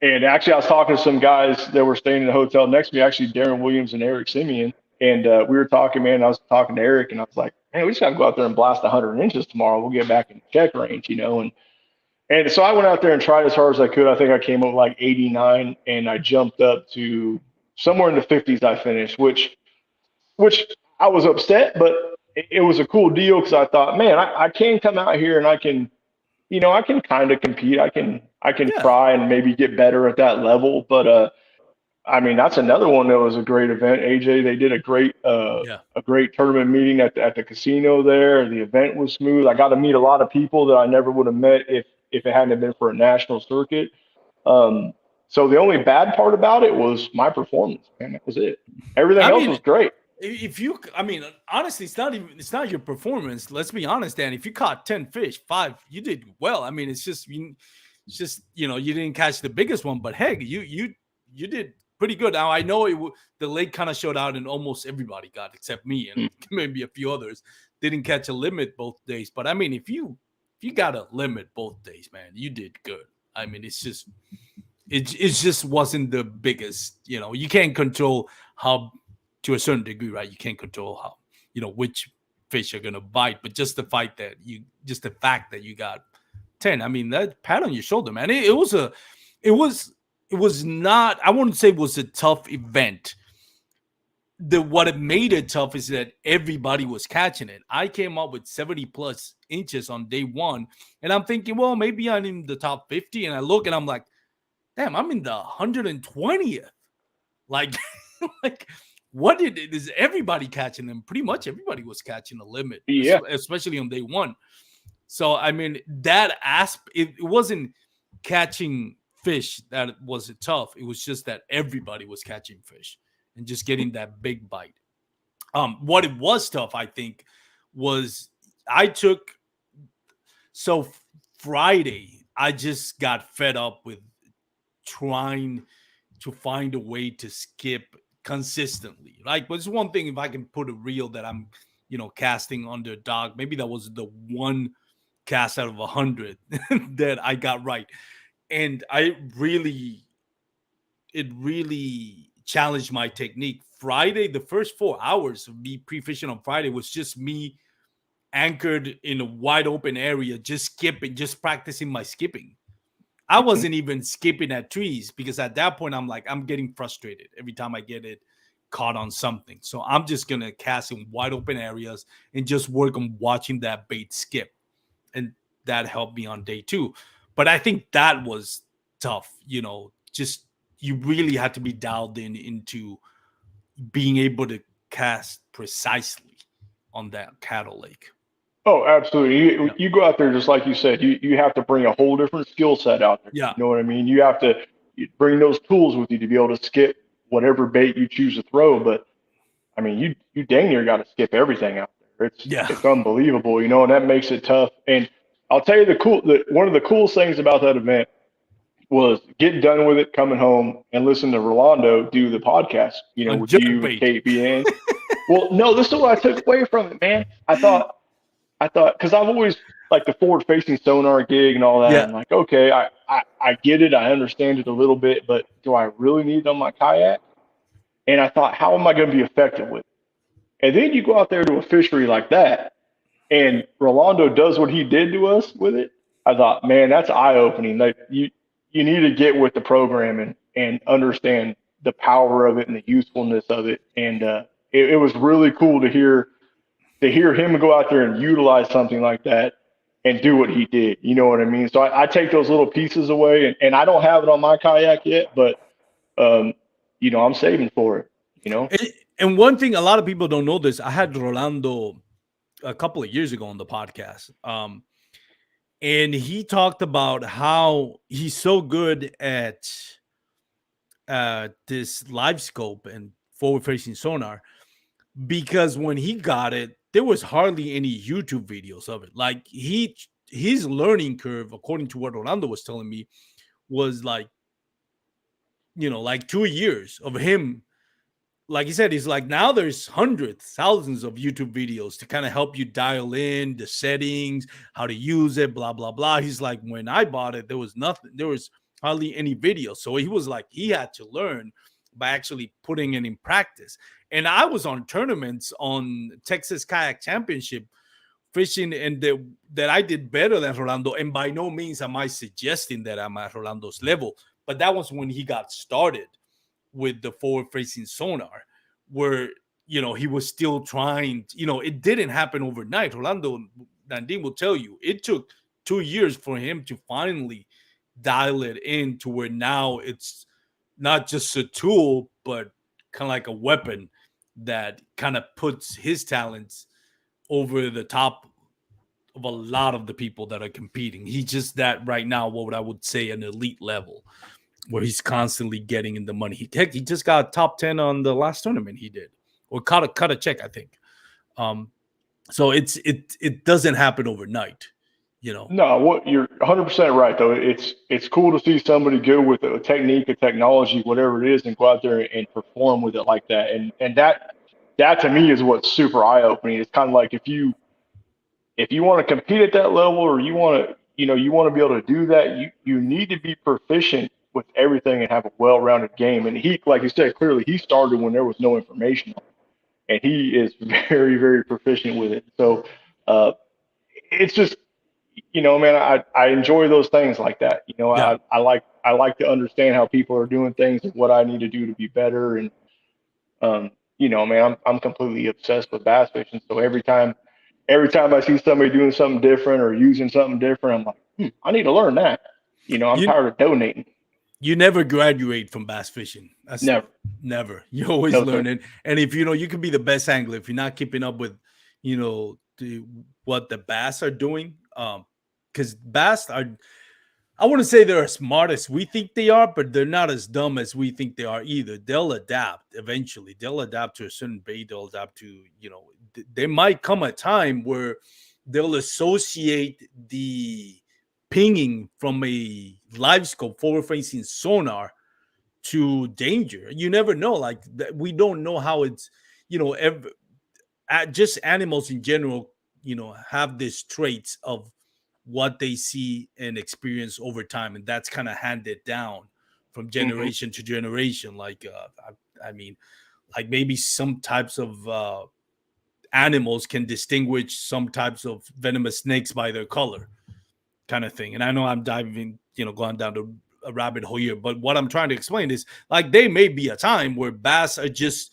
and actually, I was talking to some guys that were staying in the hotel next to me, actually Darren Williams and Eric Simeon, and we were talking, man. I was talking to Eric, and I was like, man, we just got to go out there and blast 100 inches tomorrow. We'll get back in the check range, And so I went out there and tried as hard as I could. I think I came up like 89, and I jumped up to somewhere in the 50s. I finished, which I was upset, but it was a cool deal because I thought, man, I can come out here and I can kind of compete. I can try and maybe get better at that level. But I mean, that's another one that was a great event. AJ, they did Yeah. a great tournament meeting at the casino there. The event was smooth. I got to meet a lot of people that I never would have met if it hadn't been for a national circuit. Um, so the only bad part about it was my performance, man. That was it. Everything I else mean, was great. if you, I mean, honestly, it's not your performance. Let's be honest, Dan. If you caught 10 fish, five, you did well. I mean, it's just you didn't catch the biggest one, but heck, you did pretty good. Now I know the lake kind of showed out, and almost everybody got except me and maybe a few others didn't catch a limit both days. But I mean, if you got a limit both days, man, you did good. I mean, it just wasn't the biggest. You can't control how, to a certain degree, right? You can't control how, which fish are gonna bite, but just the fact that you got 10. I mean, that pat on your shoulder, man. It was it was not. I wouldn't say it was a tough event. What it made it tough is that everybody was catching it. I came up with 70 plus inches on day one, and I'm thinking, well, maybe I'm in the top 50, and I look and I'm like, damn, I'm in the 120th. Like, like what is everybody catching them? Pretty much everybody was catching a limit, Yeah. especially on day one. So I mean, that it wasn't catching fish that was tough. It was just that everybody was catching fish and just getting that big bite. What it was tough, I think, was I took so Friday. I just got fed up with trying to find a way to skip consistently. Like, but it's one thing if I can put a reel that I'm, casting under dog. Maybe that was the one cast out of 100 that I got right. And it really challenged my technique. Friday, the first 4 hours of me pre-fishing on Friday was just me anchored in a wide open area, just skipping, just practicing my skipping. I wasn't even skipping at trees because at that point I'm getting frustrated every time I get it caught on something. So I'm just gonna cast in wide open areas and just work on watching that bait skip. And that helped me on day 2. But I think that was tough, just you really had to be dialed in into being able to cast precisely on that cattle lake. Oh, absolutely. You, Yeah. you go out there just like you said. You have to bring a whole different skill set out there. Yeah. You know what I mean? You have to bring those tools with you to be able to skip whatever bait you choose to throw. But I mean, you dang near got to skip everything out there. Yeah. It's unbelievable, and that makes it tough. And I'll tell you one of the coolest things about that event was getting done with it, coming home and listen to Rolando do the podcast, On with jerk you and bait. KBN. Well, no, this is what I took away from it, man. I thought, because I've always like the forward facing sonar gig and all that. Yeah. I'm like, okay, I get it. I understand it a little bit, but do I really need it on my kayak? And I thought, how am I going to be effective with it? And then you go out there to a fishery like that, and Rolando does what he did to us with it. I thought, man, that's eye opening. Like you need to get with the program and understand the power of it and the usefulness of it. And it was really cool to hear him go out there and utilize something like that and do what he did. You know what I mean? So I take those little pieces away, and I don't have it on my kayak yet, but I'm saving for it. You know? And one thing a lot of people don't know this, I had Rolando a couple of years ago on the podcast. And he talked about how he's so good at this live scope and forward facing sonar because when he got it, there was hardly any YouTube videos of it. Like his learning curve, according to what Rolando was telling me, was like 2 years of him. Like he said, he's like, now there's hundreds, thousands of YouTube videos to kind of help you dial in the settings, how to use it, blah, blah, blah. He's like, when I bought it, there was nothing, there was hardly any videos. So he was like, he had to learn by actually putting it in practice. And I was on tournaments on Texas Kayak Championship fishing, and that I did better than Rolando. And by no means am I suggesting that I'm at Rolando's level, but that was when he got started with the forward facing sonar, where he was still trying. It didn't happen overnight. Rolando Nandin will tell you it took 2 years for him to finally dial it in to where now it's not just a tool but kind of like a weapon that kind of puts his talents over the top of a lot of the people that are competing. He's just that right now, what I would say an elite level, where he's constantly getting in the money. He just got top 10 on the last tournament he did, or cut a check, I think. So it doesn't happen overnight, No, what you're 100% right though. It's cool to see somebody go with a technique, a technology, whatever it is, and go out there and perform with it like that. And that to me is what's super eye opening. It's kind of like if you want to compete at that level, or you want to be able to do that, you need to be proficient with everything and have a well-rounded game. And he, like you said, clearly he started when there was no information, and he is very, very proficient with it. So it's just, man, I enjoy those things like that. Yeah. I like to understand how people are doing things and what I need to do to be better. And man, I'm completely obsessed with bass fishing. So every time I see somebody doing something different or using something different, I'm like, I need to learn that. I'm you tired of donating. you never graduate from bass fishing. That's Never. You always No, learn sir. it. And if you can be the best angler, if you're not keeping up with what the bass are doing, because bass are, I wouldn't say they're as smart as we think they are, but they're not as dumb as we think they are either. They'll adapt eventually. They'll adapt to a certain bait. They'll adapt to, there might come a time where they'll associate the pinging from a live scope forward facing sonar to danger. You never know. Like we don't know how it's, just animals in general, have these traits of what they see and experience over time, and that's kind of handed down from Hmm. generation to generation. Like, I mean, like maybe some types of animals can distinguish some types of venomous snakes by their color, kind of thing. And I know I'm diving, going down a rabbit hole here, but what I'm trying to explain is like there may be a time where bass are just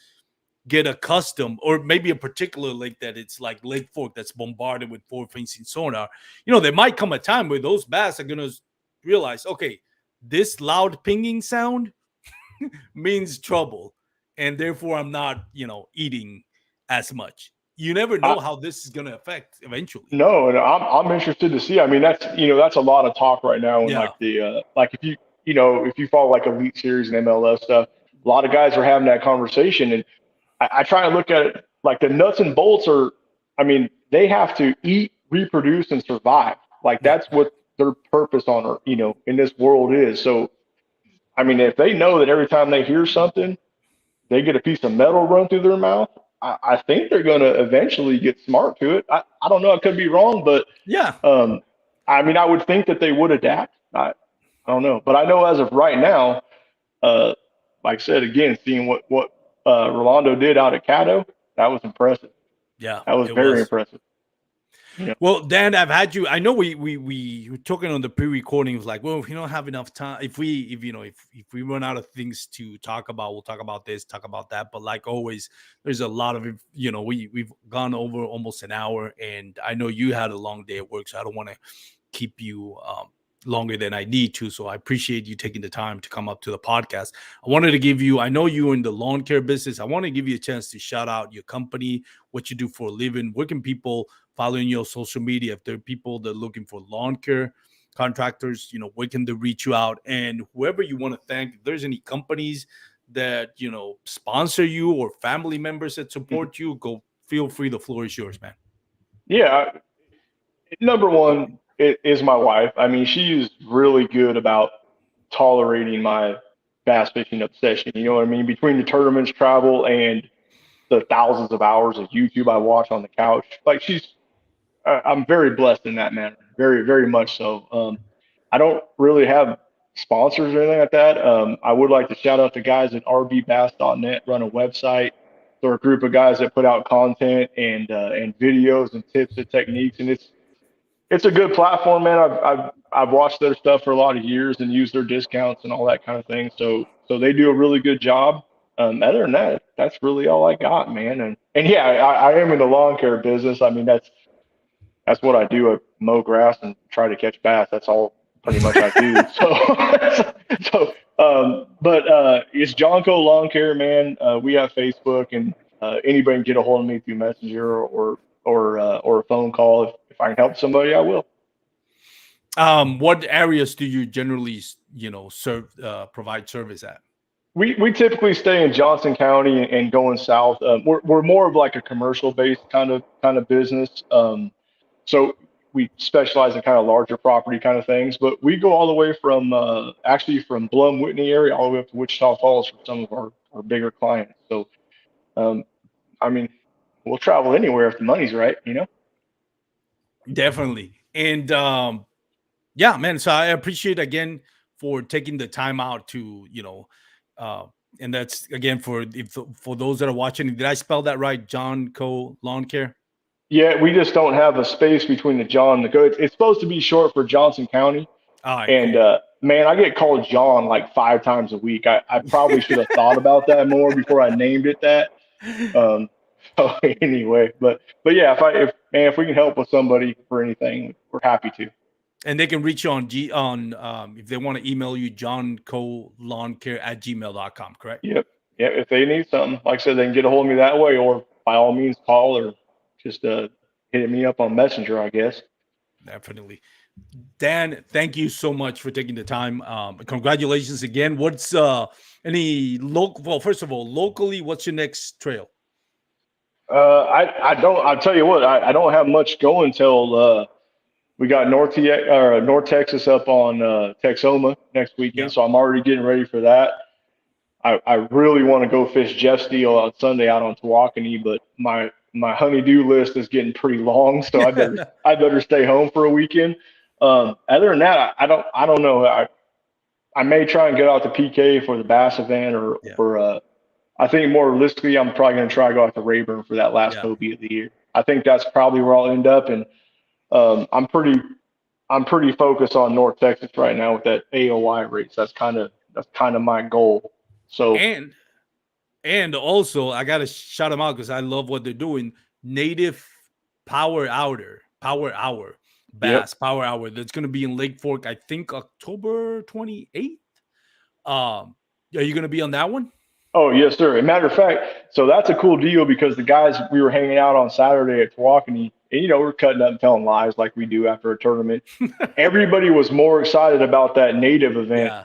get accustomed, or maybe a particular lake that it's like Lake Fork that's bombarded with forward-facing sonar. There might come a time where those bass are gonna realize, okay, this loud pinging sound means trouble, and therefore I'm not, eating as much. You never I, know how this is gonna affect eventually. no, and I'm interested to see. I mean, that's a lot of talk right now, and Yeah. like like if you follow like Elite Series and MLS stuff, a lot of guys are having that conversation, and I try and look at it like the nuts and bolts are. I mean, they have to eat, reproduce, and survive. Like Yeah. that's what their purpose on in this world is. So I mean, if they know that every time they hear something, they get a piece of metal run through their mouth, I think they're going to eventually get smart to it. I don't know. I could be wrong, but Yeah. um, I mean, I would think that they would adapt. I don't know. But I know as of right now, uh, like I said, again, seeing what Rolando did out at Caddo, that was impressive. Yeah. That was It very was. impressive. Yeah. Well, Dan, I've had you. I know we were talking on the pre-recording. It was like, well, if you don't have enough time, if we run out of things to talk about, we'll talk about this, talk about that. But like always, there's a lot of we've gone over almost an hour, and I know you had a long day at work, so I don't want to keep you longer than I need to. So I appreciate you taking the time to come up to the podcast. I wanted to give you. I know you're in the lawn care business. I want to give you a chance to shout out your company, what you do for a living. Where can people following your social media? If there are people that are looking for lawn care contractors, where can they reach you out? And whoever you want to thank, if there's any companies that sponsor you or family members that Mhm. support you, go feel free. The floor is yours, man. Yeah. Number one is my wife. I mean, she is really good about tolerating my bass fishing obsession. You know what I mean? Between the tournaments, travel, and the thousands of hours of YouTube I watch on the couch, like I'm very blessed in that manner. Very, very much so. I don't really have sponsors or anything like that. I would like to shout out the guys at rbbass.net, run a website. They're a group of guys that put out content and videos and tips and techniques, and it's a good platform, man. I've watched their stuff for a lot of years and used their discounts and all that kind of thing. So they do a really good job. Other than that, that's really all I got, man. And yeah, I am in the lawn care business. I mean, that's what I do. I mow grass and try to catch bass. That's all pretty much I do. But it's John Cole Lawn Care, man. We have Facebook, and anybody can get a hold of me through Messenger or a phone call. If I can help somebody, I will. What areas do you generally, serve, provide service at? We typically stay in Johnson County and going south. We're more of like a commercial based kind of business. So we specialize in kind of larger property kind of things, but we go all the way from actually from Blum Whitney area all the way up to Wichita Falls for some of our bigger clients. So um, I mean, we'll travel anywhere if the money's right, you know. Definitely. And yeah, man. So I appreciate again for taking the time out to, uh, and that's again for those that are watching. Did I spell that right? John Co Lawn Care. Yeah, we just don't have a space between the John and the Go. It's supposed to be short for Johnson County, All right, and cool. man, I get called John like 5 times a week. I probably should have thought about that more before I named it that. Um, so anyway, but yeah, if we can help with somebody for anything, we're happy to. And they can reach you on if they want to email you, John Co Lawn Care at gmail.com, correct? Yep. Yeah. If they need something, like I said, they can get a hold of me that way, or by all means call or just hit me up on Messenger, I guess. Definitely. Dan, thank you so much for taking the time. Congratulations again. What's any local? Well, first of all, locally, what's your next trail? I don't. I'll tell you what. I don't have much going till we got North Texas up on Texoma next Yeah. weekend, so I'm already getting ready for that. I really want to go fish Jeff Steele on Sunday out on Tawakoni, but my honey-do list is getting pretty long, so I better stay home for a weekend. Other than that, I don't know. I may try and get out to PK for the bass event, Yeah. or I think more realistically, I'm probably going to try to go out to Rayburn for that last Yeah. Hobie of the year. I think that's probably where I'll end up, and I'm pretty focused on North Texas right now with that AOI race. That's kind of my goal. So And also, I gotta shout them out because I love what they're doing. Native Power Hour, yep. Bass Power Hour. That's gonna be in Lake Fork. I think October 28th. Are you gonna be on that one? Oh yes, sir. As a matter of fact, so that's a cool deal because the guys we were hanging out on Saturday at Tawakoni, and we're cutting up and telling lies like we do after a tournament. Everybody was more excited about that native event Yeah,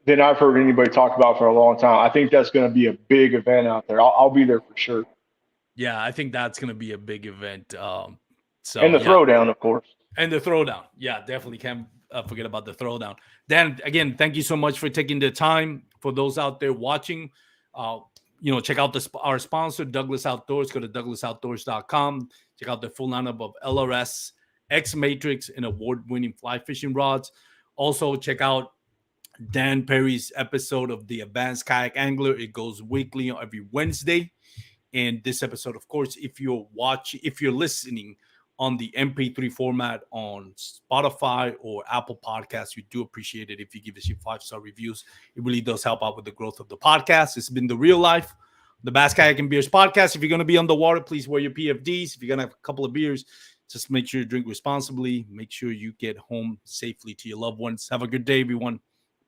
than I've heard anybody talk about for a long time. I think that's going to be a big event out there. I'll be there for sure. yeah. I think that's gonna be a big event. And So the yeah, throwdown, of course. and the throwdown. Yeah, definitely can't forget about the throwdown. Dan, again, thank you so much for taking the time. For those out there watching, uh, check out our sponsor, Douglas Outdoors. Go to douglasoutdoors.com. Check out the full lineup of LRS, X Matrix, and award-winning fly fishing rods. Also, check out Dan Perry's episode of the Advanced Kayak Angler. It goes weekly on every Wednesday. And this episode, of course, if you're listening on the MP3 format on Spotify or Apple Podcasts, we do appreciate it if you give us your 5-star reviews. It really does help out with the growth of the podcast. It's been The Real Life, the Bass Kayak and Beers podcast. If you're going to be on the water, please wear your PFDs. If you're going to have a couple of beers, just make sure you drink responsibly. Make sure you get home safely to your loved ones. Have a good day, everyone.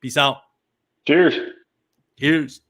Peace out. Cheers. Cheers.